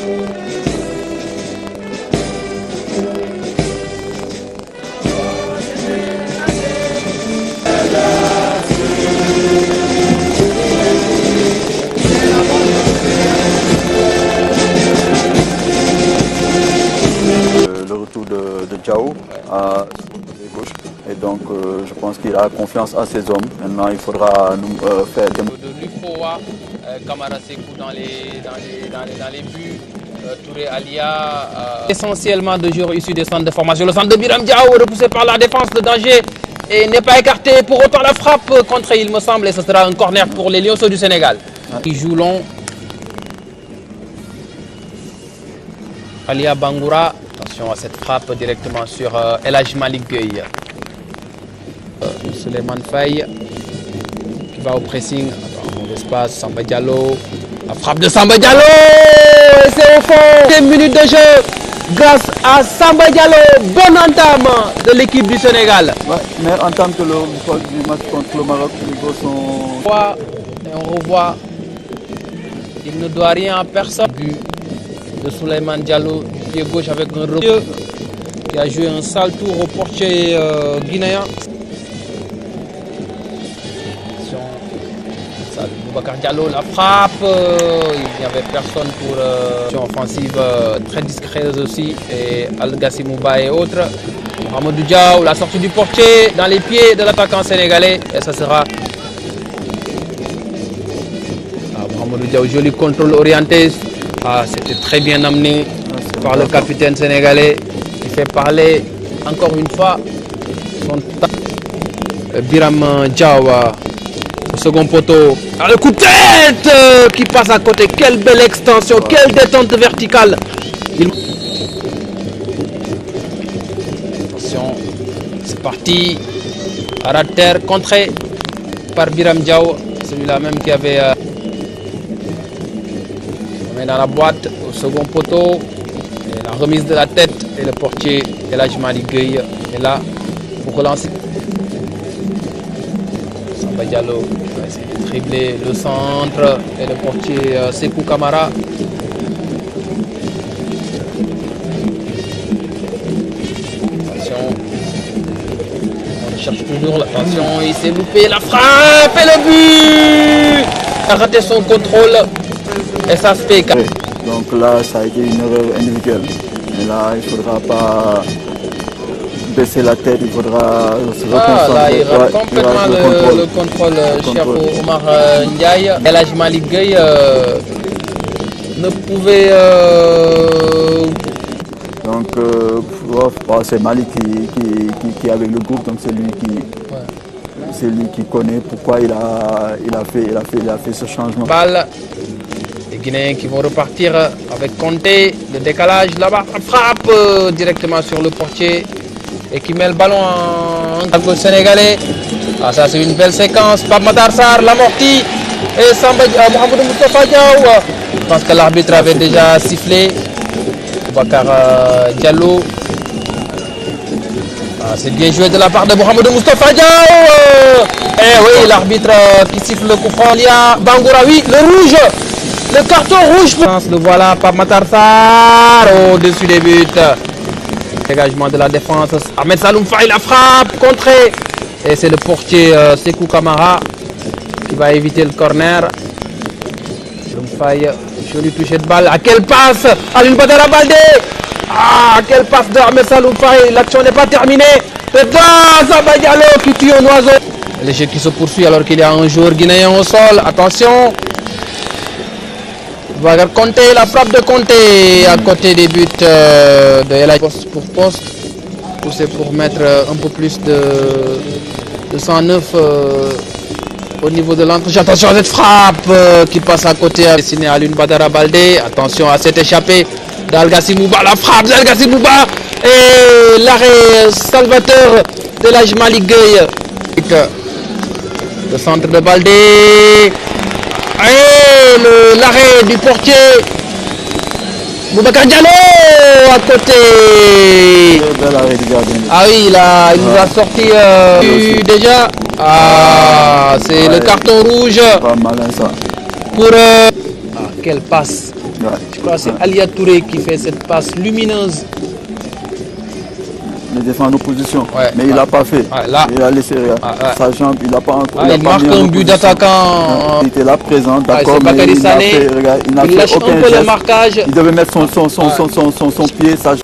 Le retour de Diao à gauche. Et donc je pense qu'il a confiance à ses hommes. Maintenant il faudra nous faire des... De l'UFOA, Kamara Sekou dans les buts, Touré Alia. Essentiellement de joueurs issus des centres de formation. Le centre de Biram Diao repoussé par la défense de danger et n'est pas écarté. Pour autant la frappe contre, il me semble, et ce sera un corner pour les Lionceaux du Sénégal. Qui joue long. Alia Bangoura. Attention à cette frappe directement sur El Hadj Malick Gueye. Souleymane Faye qui va au pressing. Dans l'espace, Samba Diallo. La frappe de Samba Diallo. Et c'est au fond. 10 minutes de jeu grâce à Samba Diallo. Bonne entame de l'équipe du Sénégal. Ouais, mais entame que du match contre le Maroc, les gars sont... Et on revoit. Il ne doit rien à personne. But de Souleymane Diallo du pied gauche avec un rebond qui a joué un sale tour au portier guinéen. Boubacar Diallo, la frappe, il n'y avait personne pour offensive très discrète aussi, et Al-Gassi Mouba et autres. Mohamedou Diaw, la sortie du portier dans les pieds de l'attaquant sénégalais, et ça sera Mohamedou Diaw, joli contrôle orienté. C'était très bien amené par le capitaine sénégalais qui fait parler encore une fois son Biram Diaw. Au second poteau, le coup de tête qui passe à côté. Quelle belle extension, quelle détente verticale. Attention, c'est parti. À la terre, contré par Biram Diaw, celui-là même qui avait... On met dans la boîte au second poteau. Et la remise de la tête et le portier El Hadj Malick Gueye est là pour relancer. Samba Diallo va essayer de dribbler le centre et le portier Sekou Kamara. Attention, on cherche toujours l'attention, il s'est loupé, la frappe et le but. Il a raté son contrôle et ça se fait. Donc là, ça a été une erreur individuelle. Mais là, il ne faudra pas baisser la tête, il faudra se reconcentrer. Là, il rate complètement le contrôle, cher Omar Ndiaye. El Hadj Malick Gueye ne pouvait... Donc, c'est Malick qui est avec le groupe, donc c'est lui qui connaît pourquoi il a fait ce changement. Balle. Les Guinéens qui vont repartir avec Conté, le décalage là-bas, frappe directement sur le portier et qui met le ballon en gauche sénégalais. Ça c'est une belle séquence. Pape Matar Sarr, l'amorti et Mohamedou Moustapha Diaw. Je pense que l'arbitre avait déjà sifflé. Boubacar Diallo. C'est bien joué de la part de Mohamedou Moustapha Diaw. Et oui, l'arbitre qui siffle le coup franc. Il y a Bangoura, oui, le rouge. Le carton rouge. Le voilà, Pape Matar Sarr au-dessus des buts. Dégagement de la défense. Ahmed Saloum Faye, la frappe, contrée. Et c'est le portier Sekou Kamara qui va éviter le corner. Saloum Faye, joli toucher de balle. À quelle passe Alioune Badara Baldé. Quelle passe d'Ahmed Saloum Faye. L'action n'est pas terminée. Dedans, Samba Diallo qui tue un oiseau. Le jeu qui se poursuit alors qu'il y a un joueur guinéen au sol. Attention. On va compter la frappe de Conté à côté des buts de El Hadj. Poste pour poste, pousser pour mettre un peu plus de 109 au niveau de l'entrée. Attention à cette frappe qui passe à côté, destiné à Alioune Badara Baldé. Attention à cette échappée d'Al-Gassi Mouba, la frappe d'Al-Gassi Mouba et l'arrêt salvateur de El Hadj Malick Gueye. Le centre de Baldé. Et l'arrêt du portier Boubacar Diallo à côté. Oui, il nous a sorti déjà. C'est le carton rouge. Pas malin ça. Pour quelle passe Je crois que c'est Alia Touré qui fait cette passe lumineuse. Il défend en opposition, Ouais, mais il n'a pas fait. Là. Il a laissé sa jambe, il n'a pas encore. Il marque un but d'attaquant. Il était là présent, d'accord, c'est Bakary Sané. il n'a Il fait lâche aucun un peu le geste. marquage. Il devait mettre son pied, sa jambe.